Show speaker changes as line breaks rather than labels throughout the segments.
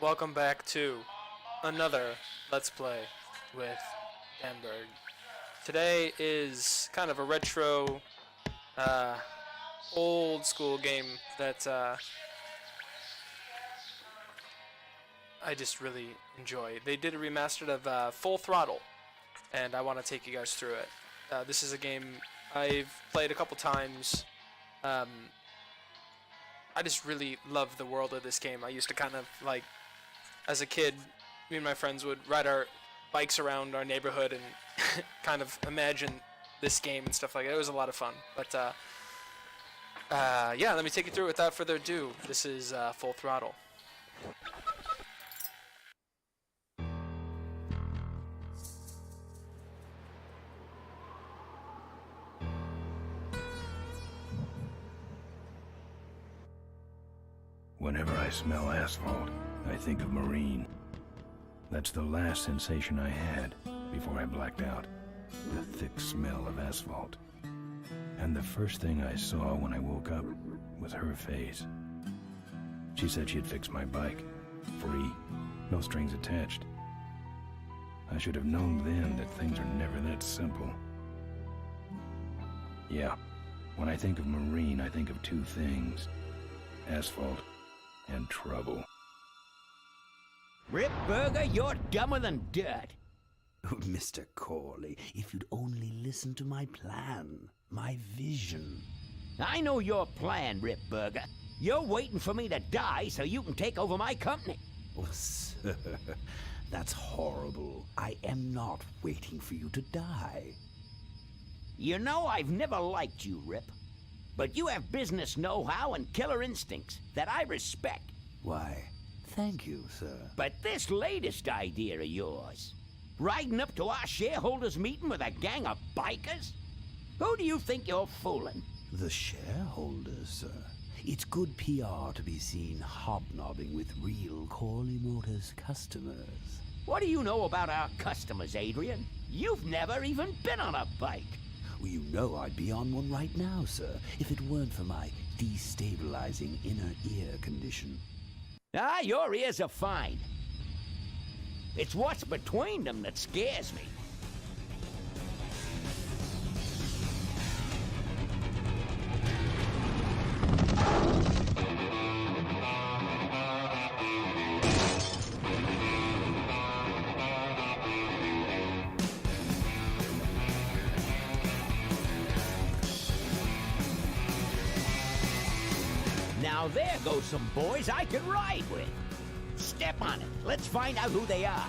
Welcome back to another Let's Play with Danberg. Today is kind of a retro, old school game that I just really enjoy. They did a remastered of Full Throttle, and I want to take you guys through it. This is a game I've played a couple times. I just really love the world of this game. I used to kind of, like, as a kid, me and my friends would ride our bikes around our neighborhood and kind of imagine this game and stuff like that. It was a lot of fun. But, yeah, let me take you through it without further ado. This is Full Throttle.
Whenever I smell asphalt, I think of Marine. That's the last sensation I had before I blacked out. The thick smell of asphalt. And the first thing I saw when I woke up was her face. She said she'd fix my bike. Free. No strings attached. I should have known then that things are never that simple. Yeah, when I think of Marine, I think of two things. Asphalt and trouble.
Rip Burger, you're dumber than dirt.
Oh, Mr. Corley, if you'd only listen to my plan, my vision.
I know your plan, Rip Burger. You're waiting for me to die so you can take over my company.
Oh, sir, that's horrible. I am not waiting for you to die.
You know I've never liked you, Rip. But you have business know-how and killer instincts that I respect.
Why, thank you, sir.
But this latest idea of yours, riding up to our shareholders' meeting with a gang of bikers? Who do you think you're fooling?
The shareholders, sir. It's good PR to be seen hobnobbing with real Corley Motors customers.
What do you know about our customers, Adrian? You've never even been on a bike.
Well, you know I'd be on one right now, sir, if it weren't for my destabilizing inner ear condition.
Ah, your ears are fine. It's what's between them that scares me. Now there go some boys I can ride with. Step on it. Let's find out who they are.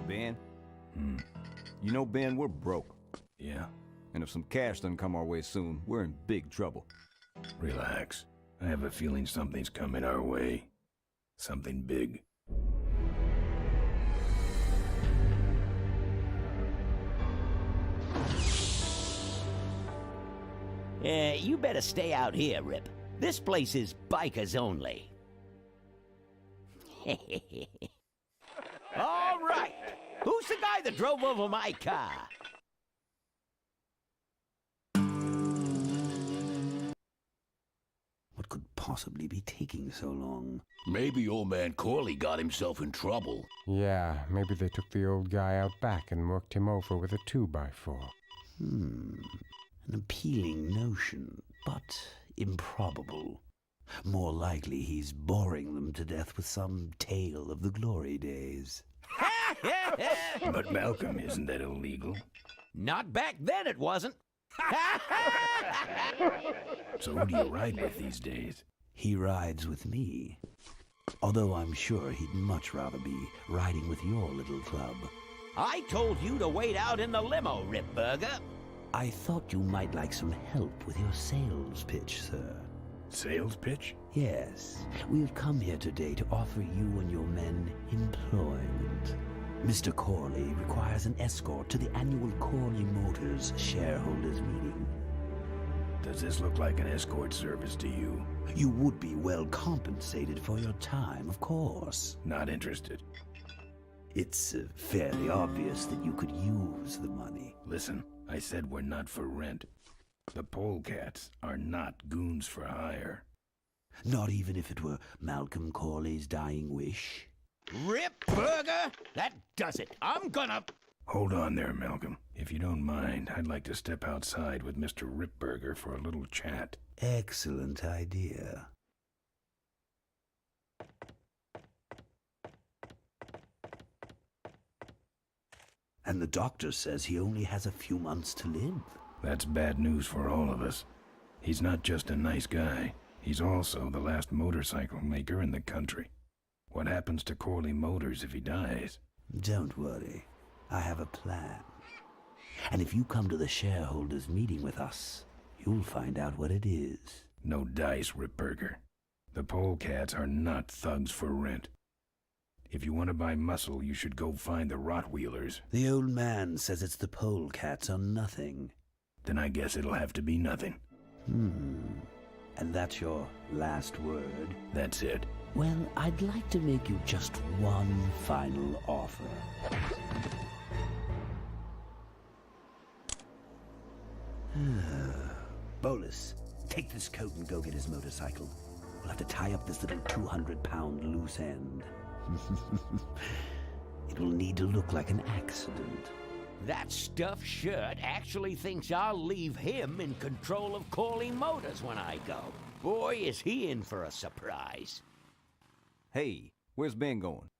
Ben.
Hmm.
You know, Ben, we're broke.
Yeah?
And if some cash doesn't come our way soon, we're in big trouble.
Relax. I have a feeling something's coming our way. Something big.
You better stay out here, Rip. This place is bikers only. All right. Who's the guy that drove over my car?
What could possibly be taking so long?
Maybe old man Corley got himself in trouble.
Yeah, maybe they took the old guy out back and worked him over with a 2x4.
An appealing notion, but improbable. More likely he's boring them to death with some tale of the glory days.
But Malcolm, isn't that illegal?
Not back then, it wasn't.
So who do you ride with these days?
He rides with me. Although I'm sure he'd much rather be riding with your little club.
I told you to wait out in the limo, Rip Burger.
I thought you might like some help with your sales pitch, sir.
Sales pitch?
Yes, we have come here today to offer you and your men employment. Mr. Corley requires an escort to the annual Corley Motors shareholders meeting.
Does this look like an escort service to you?
You would be well compensated for your time, of course.
Not interested.
It's fairly obvious that you could use the money.
Listen, I said we're not for rent. The polecats are not goons for hire.
Not even if it were Malcolm Corley's dying wish.
Rip Burger? That does it. I'm gonna...
Hold on there, Malcolm. If you don't mind, I'd like to step outside with Mr. Ripburger for a little chat.
Excellent idea. And the doctor says he only has a few months to live.
That's bad news for all of us. He's not just a nice guy. He's also the last motorcycle maker in the country. What happens to Corley Motors if he dies?
Don't worry. I have a plan. And if you come to the shareholders' meeting with us, you'll find out what it is.
No dice, Ripburger. The polecats are not thugs for rent. If you want to buy muscle, you should go find the Rottweilers.
The old man says it's the polecats or nothing.
Then I guess it'll have to be nothing.
And that's your last word?
That's it.
Well, I'd like to make you just one final offer. Bolus, take this coat and go get his motorcycle. We'll have to tie up this little 200-pound loose end. It will need to look like an accident.
That stuffed shirt actually thinks I'll leave him in control of Corley Motors when I go. Boy, is he in for a surprise.
Hey, where's Ben going?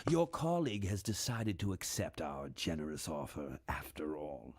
Your colleague has decided to accept our generous offer after all.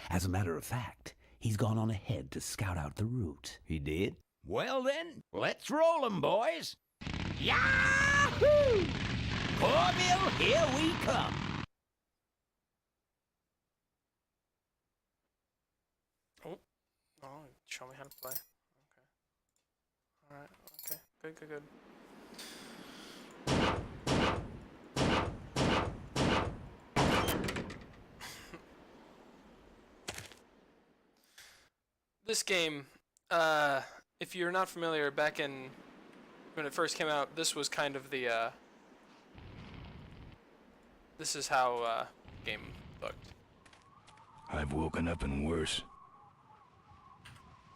As a matter of fact, he's gone on ahead to scout out the route.
He did?
Well then, let's roll 'em, boys. Yahoo! Corville, here we come.
Oh, show me how to play. Okay. Alright, okay. Good. This game, if you're not familiar, back in when it first came out, this was kind of the this is how the game looked.
I've woken up and worse.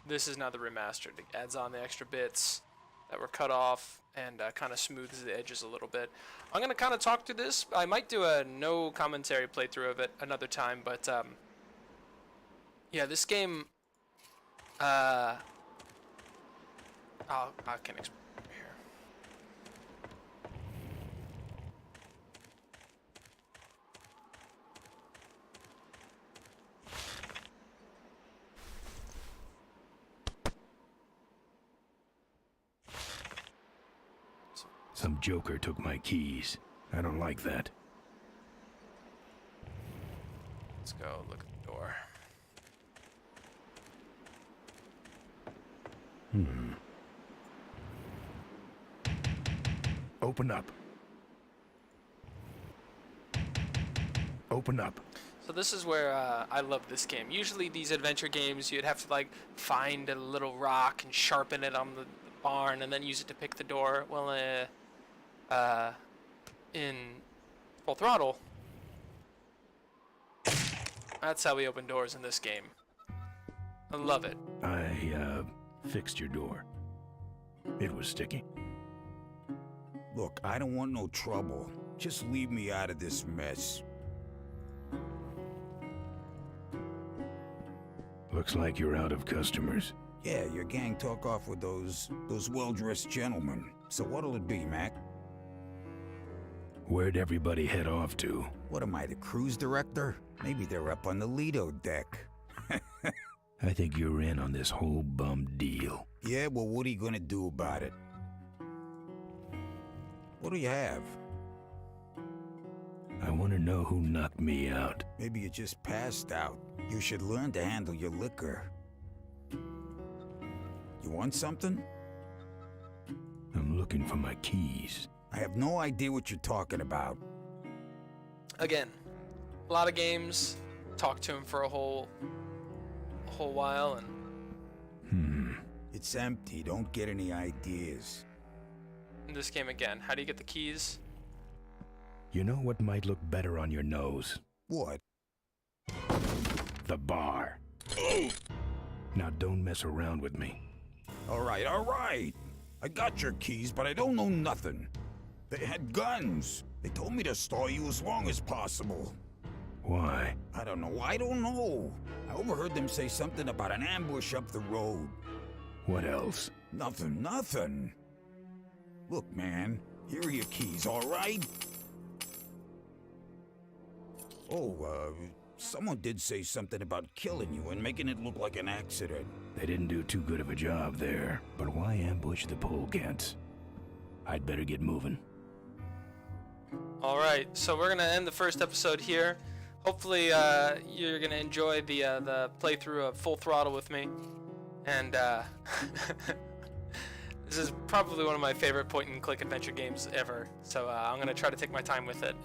This is now the remastered. It adds on the extra bits that were cut off and kind of smooths the edges a little bit. I'm going to kind of talk through this. I might do a no commentary playthrough of it another time, but yeah, this game, I can explain here.
Some joker took my keys. I don't like that.
Let's go look at the door.
Open up. Open up.
So this is where I love this game. Usually these adventure games, you'd have to like find a little rock and sharpen it on the barn and then use it to pick the door. Well, in Full Throttle, that's how we open doors in this game. I love it.
I fixed your door. It was sticky.
Look, I don't want no trouble. Just leave me out of this mess.
Looks like you're out of customers.
Yeah, your gang took off with those well-dressed gentlemen. So what'll it be, Mac?
Where'd everybody head off to?
What am I, the cruise director? Maybe they're up on the Lido deck.
I think you're in on this whole bum deal.
Yeah, well, what are you gonna do about it? What do you have?
I want to know who knocked me out.
Maybe you just passed out. You should learn to handle your liquor. You want something?
I'm looking for my keys.
I have no idea what you're talking about.
Again, a lot of games. Talk to him for a whole while, and
It's empty. Don't get any ideas.
in this game again, how do you get the keys?
You know what might look better on your nose?
What?
The bar. Now don't mess around with me.
All right. I got your keys, but I don't know nothing. They had guns. They told me to stall you as long as possible.
Why?
I don't know. I overheard them say something about an ambush up the road.
What else?
Nothing. Look, man, here are your keys, all right? Oh, someone did say something about killing you and making it look like an accident.
They didn't do too good of a job there. But why ambush the polecats? I'd better get moving.
Alright, so we're gonna end the first episode here. Hopefully you're gonna enjoy the playthrough of Full Throttle with me. And this is probably one of my favorite point-and-click adventure games ever. So I'm gonna try to take my time with it.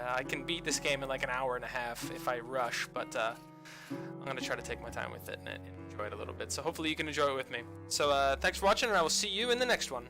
I can beat this game in like an hour and a half if I rush, but I'm gonna try to take my time with it and enjoy it a little bit. So hopefully you can enjoy it with me. So thanks for watching, and I will see you in the next one.